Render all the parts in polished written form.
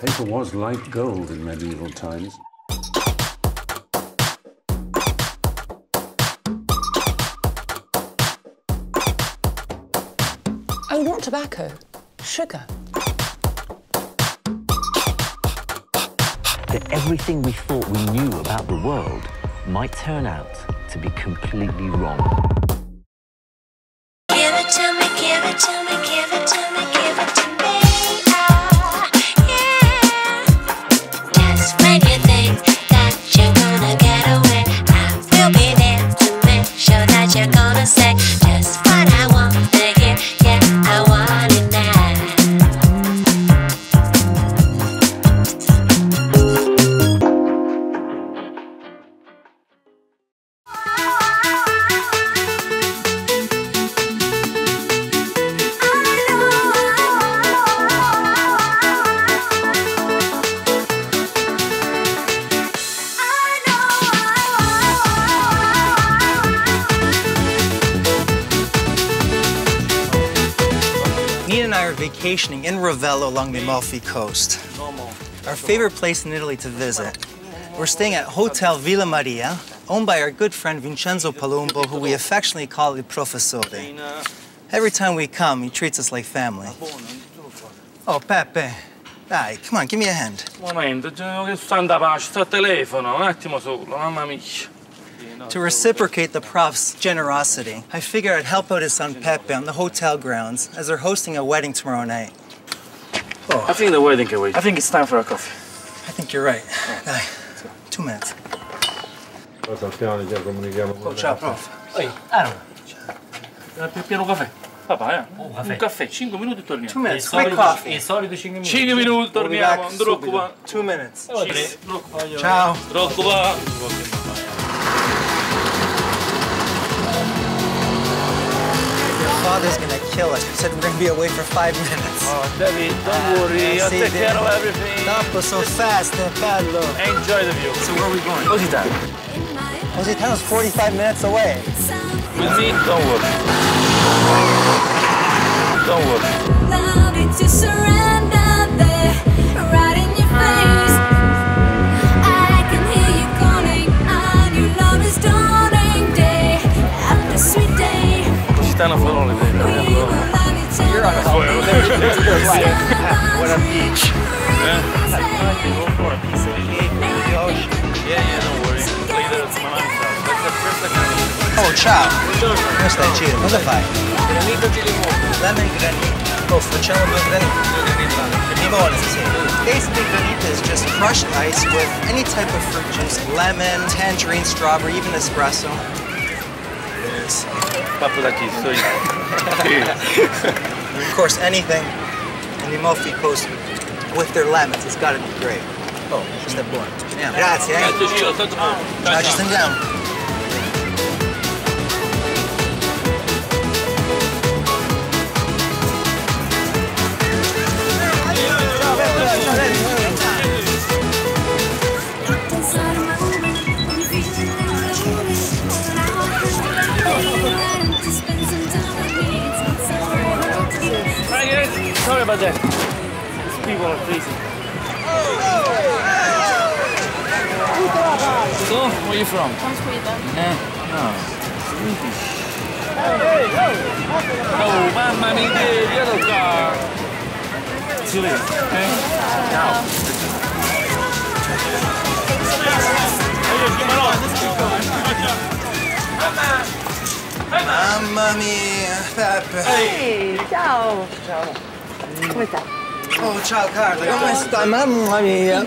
Paper was like gold in medieval times. Oh, not tobacco. Sugar. That everything we thought we knew about the world might turn out to be completely wrong. Give it to me, give it to me, give it to me, give it to me. Yeah. Just when you think that you're gonna get away, I will be there to make sure that you're gonna say just what I want to hear. Yeah, I want it now. Nina and I are vacationing in Ravello along the Amalfi coast. Our favorite place in Italy to visit. We're staying at Hotel Villa Maria, owned by our good friend Vincenzo Palumbo, who we affectionately call Il Professore. Every time we come, he treats us like family. Oh, Peppe, dai, come on, give me a hand. Un momento, che sta andando pace, sta al telefono, un attimo solo, mamma mia. To reciprocate the prof's generosity, I figured I'd help out his son Peppe on the hotel grounds as they're hosting a wedding tomorrow night. I think the wedding can wait. I think it's time for a coffee. I think you're right. Dai, 2 minutes. Lo sappiamo, già comunichiamo con Ciao, prof. Ehi, pieno caffè. Papà, un caffè, 5 minuti e torniamo. 2 minutes, quick coffee. I soliti 5 minuti. 5 minuti, torniamo, non ti preoccupare. 2 minutes. Ciao. Ciao. Preoccupare. Father's gonna kill us. He said we're gonna be away for 5 minutes. Oh, David, don't worry. I'll take care of everything. Dopo so fast, bello. Enjoy the view. So where are we going? Positano. Positano's 45 minutes away. With me, don't worry. Don't worry. Allowed to surrender there, right in your face. I can hear you calling, and your love is dawning day after sweet day. Positano farò le idee. You're on a What a beach. Go for a piece of cake with the ocean. Yeah, don't worry. Later, Oh, ciao. Come stai, Ciro? Cosa fai? Granito di limone. Lemon granito. Oh, facciamo 2 graniti. Limone, sì. Basically, granito is just crushed ice with any type of fruit juice. Lemon, tangerine, strawberry, even espresso. Yes. Pappo da chi? Sto io. Of course, anything in the Amalfi Coast with their lemons, it's gotta be great. Oh, questa è buona. Grazie, Grazie, Ciro, tanto buono. Ciao, ci stendiamo. Sorry about that. These people are crazy. So, where are you from? From Sweden. Oh, Swedish. Oh, mamma mia, yellow car. See you later. Okay? Ciao. Mamma mia, Peppe. Ehi, ciao. Come stai? Oh, ciao Carla, come stai? Mamma mia,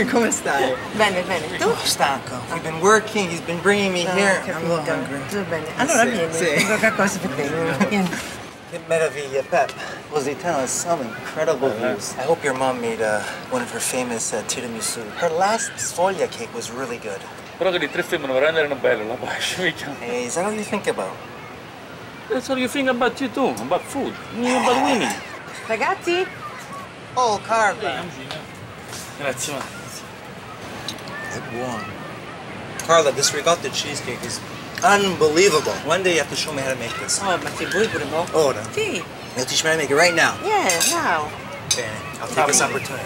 come stai? Bene, bene. Tu? Oh, stanco. We've been working, he's been bringing me here. I'm a little hungry. Tutto bene. Allora vieni, Sì. qualcosa per te. Vieni. Che meraviglia, Pep. Positano has some incredible views. I hope your mom made one of her famous tiramisu. Her last sfoglia cake was really good. Però che di 3 film non veramente erano belli, la pace, mica. Hey, is that all you think about? That's all you think about you too, about food, about women. Ragazzi? Oh, Carla. Grazie, ma. È buono. Carla, this ricotta cheesecake is unbelievable. One day you have to show me how to make this. Oh, ma ti vuoi pure mo? Ora. Sì. You'll teach me how to make it right now. Yeah, now. Bene, I'll take this opportunity.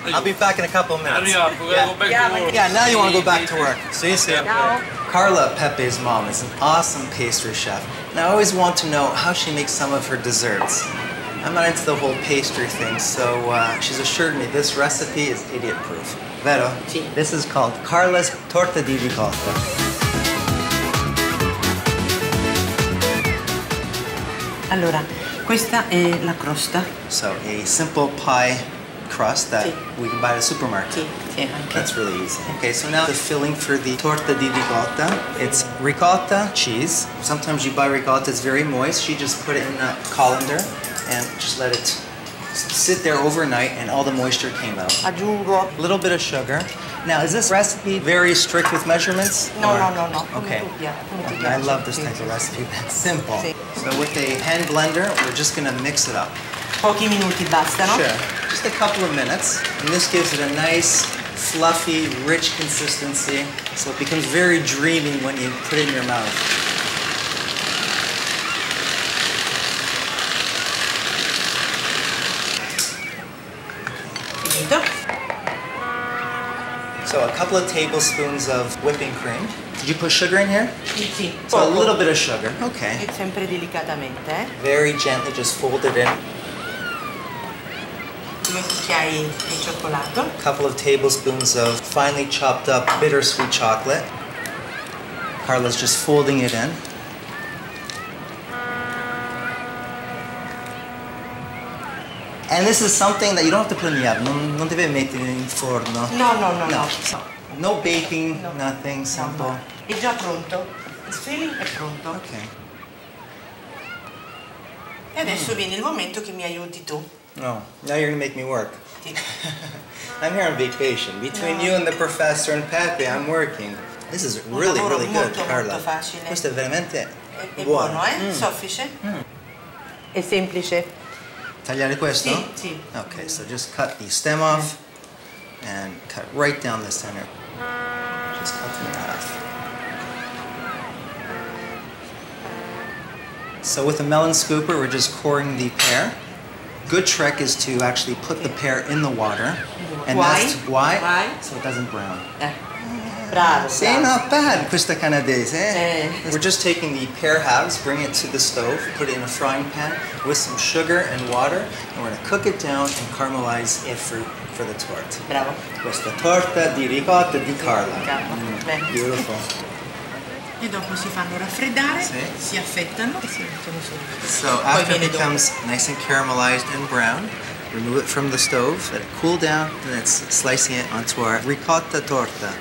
I'll be back in a couple of minutes. Hurry up, we gotta go back to work. Yeah, now you want to go back to work. See you soon. Ciao. Carla, Pepe's mom, is an awesome pastry chef. And I always want to know how she makes some of her desserts. I'm not into the whole pastry thing, so she's assured me this recipe is idiot-proof. Vero? Sì. This is called Carla's torta di ricotta. Allora, questa è la crosta. So a simple pie crust that Sì. we can buy at a supermarket. Sì, sì, anche. That's really easy. Okay, so now the filling for the torta di ricotta. It's ricotta, cheese. Sometimes you buy ricotta, it's very moist. She just put it in a colander and just let it sit there overnight and all the moisture came out. Aggiungo. A little bit of sugar. Now, is this recipe very strict with measurements? No, or- no, no, no. Okay. Come ti I piace. love this Sì, type sì, of sì. recipe. That's simple. Sì. So with a hand blender, we're just gonna mix it up. Pochi minuti bastano. Sure. Just a couple of minutes. And this gives it a nice, fluffy, rich consistency. So it becomes very dreamy when you put it in your mouth. Finito. So a couple of tablespoons of whipping cream. Did you put sugar in here? Sì, So a poco. little bit of sugar. Okay. E sempre delicatamente, eh. Very gently, just fold it in. 2 cucchiai di cioccolato. A couple of tablespoons of finely chopped up bittersweet chocolate. Carla's just folding it in. And this is something that you don't have to put in the oven. Non deve mettere in forno. No, no, no, no. No baking, No. nothing, simple. È già pronto. Il filling è pronto. Okay. E adesso viene il momento che mi aiuti tu. Oh, now you're gonna make me work. Sì. I'm here on vacation. Between you and the professor and Peppe, I'm working. This is really, lavoro really good, molto, Carla. molto facile. Questo è veramente È buono. buono, eh? Soffice. È semplice. Tagliare questo? Sì, sì. Okay, so just cut the stem off and cut right down the center. Just cut it in half. So with a melon scooper, we're just coring the pear. Good trick is to actually put the pear in the water. And Why? that's why? Why? So it doesn't brown. Bravo, See, bravo. not bad, questa canadese. Eh. We're just taking the pear halves, bring it to the stove, put it in a frying pan with some sugar and water, and we're gonna cook it down and caramelize it for the torte. Bravo. Questa torta di ricotta di Carla. Bene. Beautiful. E dopo si fanno raffreddare, Sì. si affettano e si mettono su. So Poi after viene it becomes nice and caramelized and brown, remove it from the stove, let it cool down, and then slicing it onto our ricotta torta.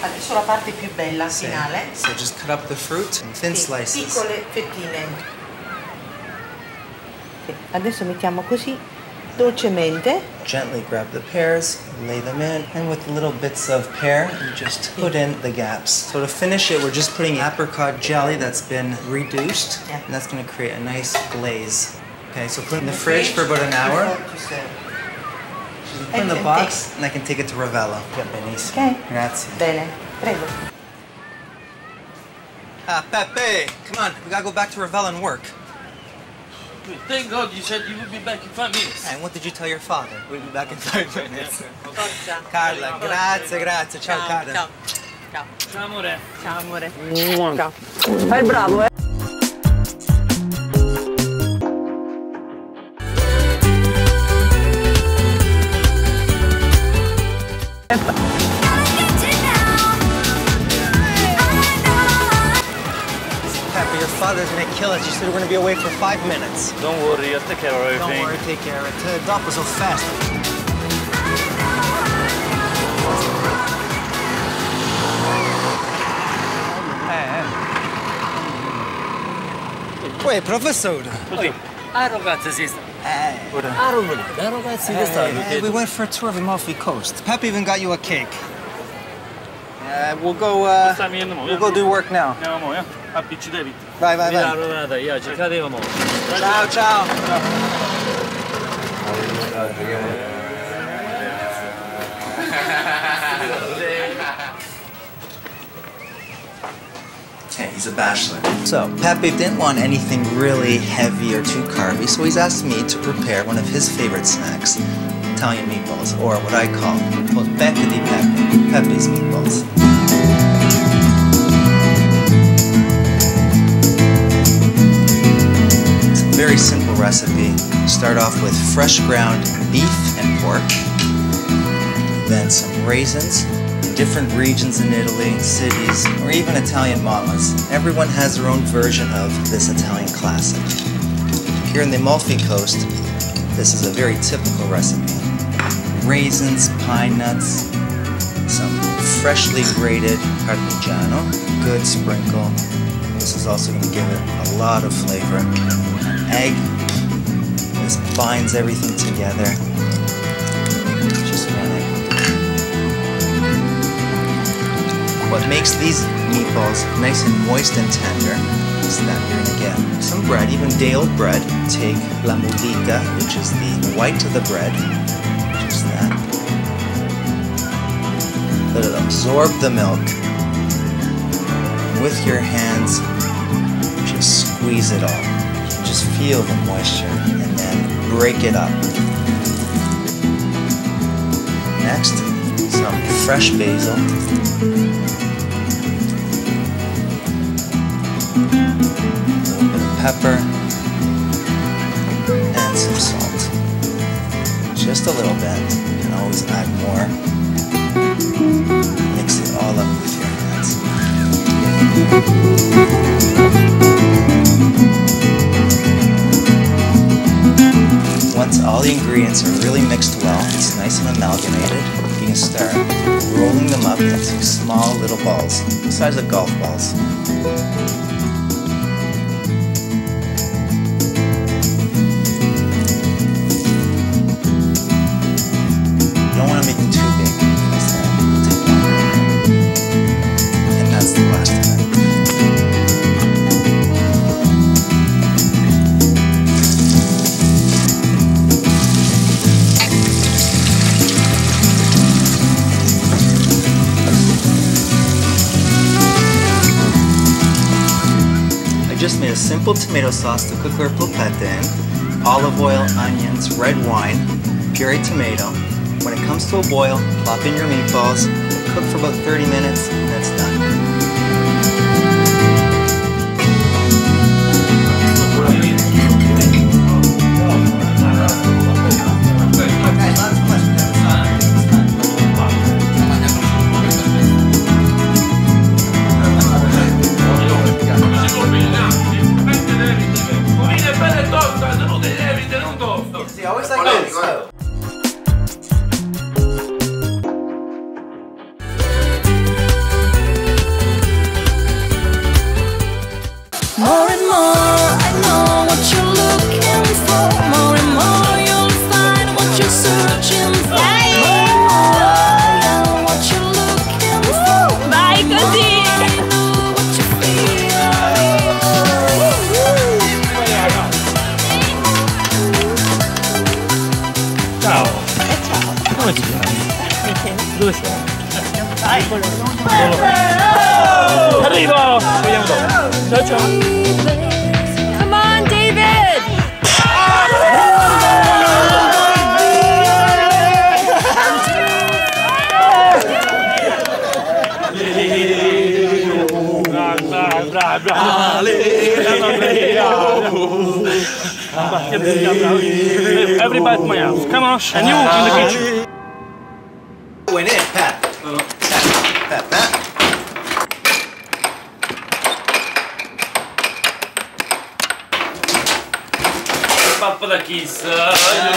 Adesso la parte più bella, finale. So just cut up the fruit in thin Sì, slices. piccole fettine. Sì. Adesso mettiamo così, dolcemente. Gently grab the pears, lay them in, and with little bits of pear, you just put in the gaps. So to finish it, we're just putting apricot jelly that's been reduced, Yeah. and that's going to create a nice glaze. Okay, so put it in the fridge for about an hour. Put it in the box, and I can take it to Ravello. Yeah, benissimo. Ok. Grazie. Bene, prego. Peppe, come on, we gotta go back to Ravello and work. Thank God you said you would be back in 5 minutes. And what did you tell your father? We'll be back in 5 minutes. Forza. Carla, grazie, grazie. Ciao, Carla. Ciao. Ciao. Ciao amore. Ciao amore. Ciao. Fai il bravo, eh. Peppe, your father's gonna kill us. You said we're gonna be away for 5 minutes. Don't worry, I'll take care of everything. Don't worry, take care of it. Dopo so fast. Uè, professore. Così. Ah ragazzi, si sta. Ragazzi, che stai? We went for a tour of Amalfi Coast. Peppe even got you a cake. We'll go. Stai yendo mo. We'll go do work now. Andiamo mo, appiccidevi. Vai, vai, Mira, vai. Renata, io ci cadevamo. Ciao, ciao. Okay, He's a bachelor. So, Peppe didn't want anything really heavy or too carby, so he's asked me to prepare one of his favorite snacks, Italian meatballs, or what I call polpette di Peppe, Peppe's meatballs. It's a very simple recipe. Start off with fresh ground beef and pork, then some raisins, different regions in Italy, cities, or even Italian mamas. Everyone has their own version of this Italian classic. Here in the Amalfi coast, this is a very typical recipe. Raisins, pine nuts, some freshly grated parmigiano, good sprinkle. This is also going to give it a lot of flavor. An egg. This binds everything together. Just one egg. What makes these meatballs nice and moist and tender is that you're going to get some bread, even day-old bread. Take la modica, which is the white of the bread. Just that. Let it absorb the milk. With your hands, just squeeze it all. Just feel the moisture and then break it up. Next, some fresh basil. A little bit of pepper and some salt. Just a little bit. You can always add more. Mix it all up with your hands. Once all the ingredients are really mixed well, it's nice and amalgamated, you can start rolling them up into small little balls, the size of golf balls. You don't want to make them too big, because then it'll take longer. And that's the last of it. I just made a simple tomato sauce to cook our polpette in. Olive oil, onions, red wine, pureed tomato. When it comes to a boil, plop in your meatballs, cook for about 30 minutes, and it's done. See, I always like this. More and more, I know what you're looking for. More and more, you'll find what you're searching for. More and more, I know what you're looking for. Vai così! I know what you feel. Ciao. Ciao. Come ti chiami? Dove sei? Arrivo! Vediamo dopo. Ciao ciao. Come on, David! Everybody at my house. Come on. And you in the kitchen. Went in, Pat. Pat. Pappa da kiss.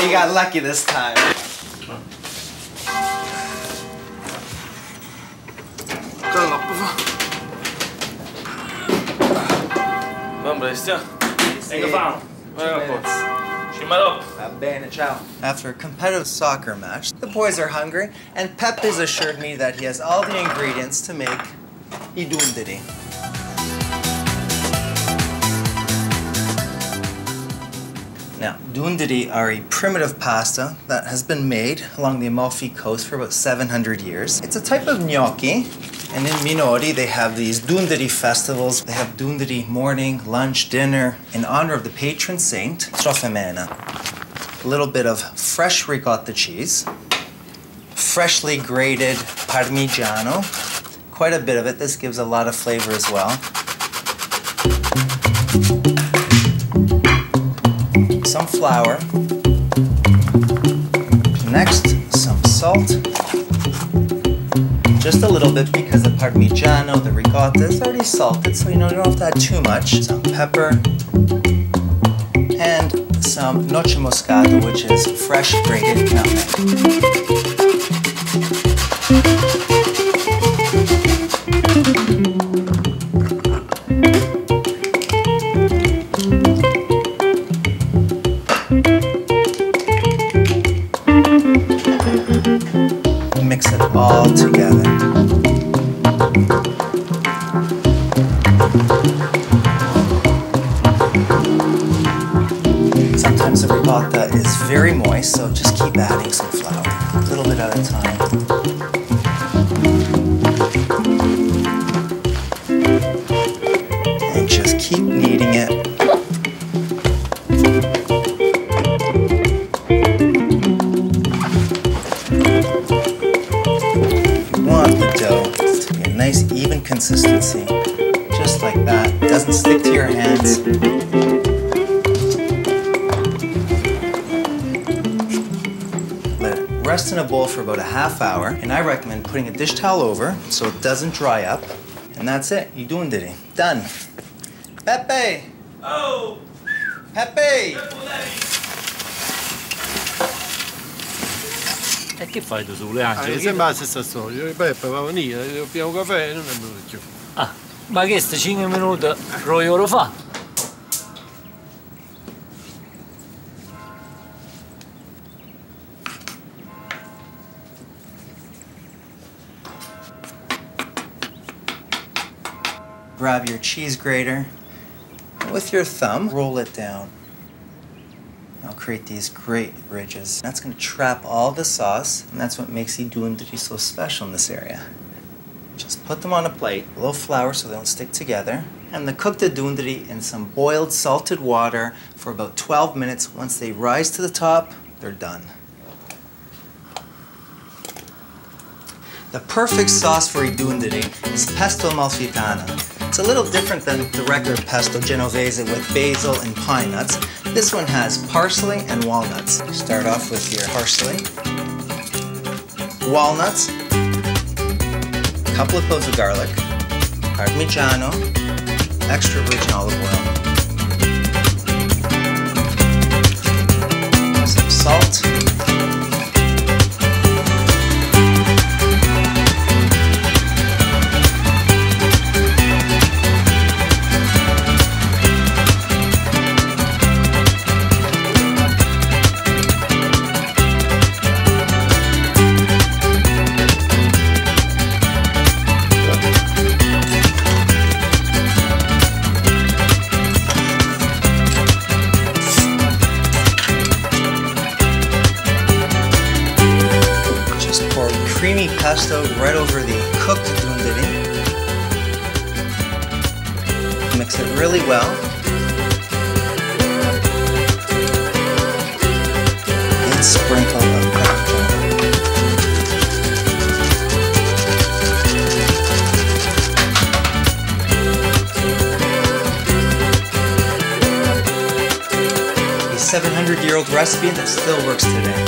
You got lucky this time. Va bene, ciao. After a competitive soccer match, the boys are hungry, and Peppe's assured me that he has all the ingredients to make I dundiri. Now, dundiri are a primitive pasta that has been made along the Amalfi coast for about 700 years. It's a type of gnocchi, And in Minori, they have these Dundari festivals. They have Dundari morning, lunch, dinner in honor of the patron saint, Trofemena. A little bit of fresh ricotta cheese, freshly grated Parmigiano, quite a bit of it. This gives a lot of flavor as well. Some flour. Next, some salt. Just a little bit because the Parmigiano, the ricotta is already salted, so you don't have to add too much. Some pepper and some noce moscato, which is fresh grated nutmeg. Mix it all together. Sometimes the ricotta is very moist, so just keep adding some flour, a little bit at a time. And just keep kneading it. Nice even consistency, just like that. It doesn't stick to your hands. Let it rest in a bowl for about a half hour, and I recommend putting a dish towel over so it doesn't dry up. And that's it. You dundari. Done. Peppe! Oh! Peppe! E che fai tu sulle Angela? Mi sembra la stessa storia. Io e Peppe va a venire, beviamo caffè e non è venuto più. Ah, ma che sta 5 minuti lo fa? Grab your cheese grater, and with your thumb, roll it down. I'll create these great ridges. That's going to trap all the sauce, and that's what makes the dundari so special in this area. Just put them on a plate, a little flour so they don't stick together, and then cook the dundari in some boiled salted water for about 12 minutes. Once they rise to the top, they're done. The perfect sauce for a dundari is pesto amalfitana. It's a little different than the regular pesto genovese with basil and pine nuts. This one has parsley and walnuts. Start off with your parsley, walnuts, a couple of cloves of garlic, Parmigiano, extra virgin olive oil, some salt, creamy pesto right over the cooked dundari. Mix it really well. And sprinkle of Parmigiano. A 700-year-old recipe that still works today.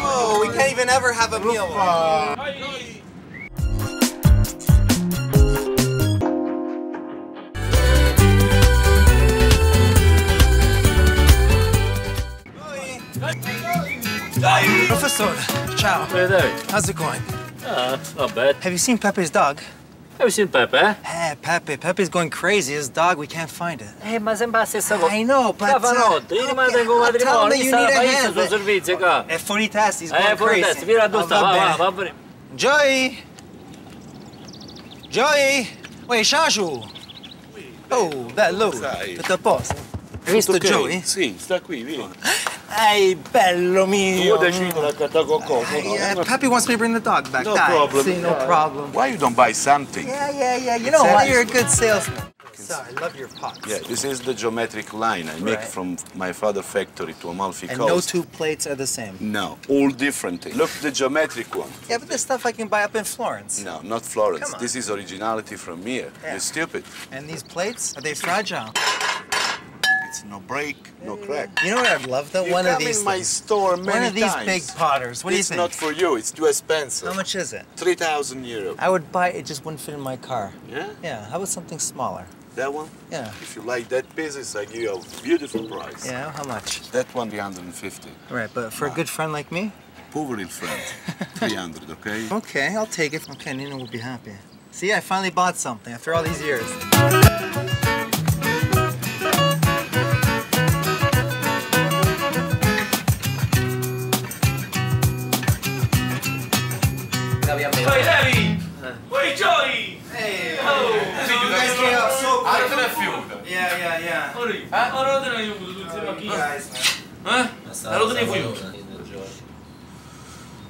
Oh, we can't even ever have a meal. Professor, ciao. David. How's it going? Vabbè. Have you seen Pepe's dog? Have you seen Peppe? Peppe. Peppe's going crazy. His dog, we can't find it. Ma sembra la stessa cosa. I know, but... Stanotte, io rimango con tell me matrimonio, you sta la need a paese hand. sul servizio, qua. È fuori testa, he's going Fuori crazy. testa, vieni a dove sta, va bene. Joey! Joey! Wait, Shashu! Oh, bello! Tutto a posto? Hai visto Joey? Sì, sta qui, vieni. Ehi, bello mio! Io decido la carta con cosa. Peppe wants me to bring the dog back. No problem. See, no problem. Why you don't buy something? Yeah. You know what? You're a good salesman. Sorry, I love your pots. Yeah, this is the geometric line I make from my father's factory to Amalfi And coast. no two plates are the same. No, all different things. Look, the geometric one. Yeah, but this stuff I can buy up in Florence. No, not Florence. Come on. This is originality from here. Yeah. You're stupid. And these plates, are they fragile? It's no break, no crack. You know what I'd love though? You One of come these in my things. store many One of these times. big potters. What do you It's think? not for you. It's too expensive. How much is it? 3,000 euros. I would buy it, it just wouldn't fit in my car. Yeah? Yeah, how about something smaller? That one? Yeah. If you like that pieces, I give you a beautiful price. Yeah, how much? That one, 350. Right, but for a good friend like me? Poverty friend, 300, okay? Okay, I'll take it. Okay, Nina will be happy. See, I finally bought something after all these years. Poi Levi! Poi Joey! Hey, you guys came up so quick. Yeah. Ora te ne aiuto tutti insieme a Guys, chi? Lo tenevo io.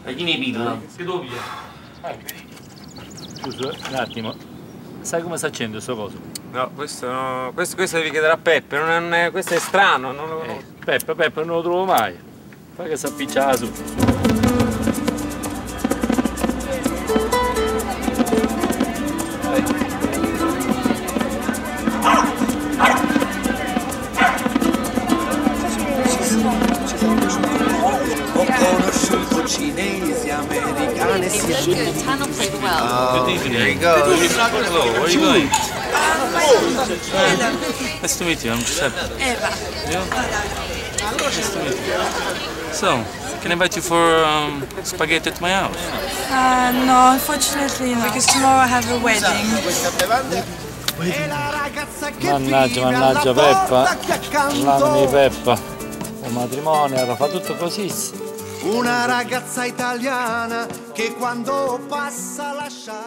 A chi ne pilla? Che devo pigliare? Scusa, un attimo. Sai come si accende sto coso? No, questo devi chiedere a Peppe, questo è strano, non lo conosco. Peppe, non lo trovo mai. Fai che si appiccia su. Ho conosciuto cinesi, americani, Positano played well. Oh, here he goes. Hello, where are you going? Nice to meet you, I'm Peppe. Eva. Nice to meet you. So, can I invite you for spaghetti at my house? No, unfortunately not, because tomorrow I have a wedding. Mannaggia Peppa, l'anno di Peppa. Un matrimonio, era fa tutto così. una ragazza italiana che quando passa lascia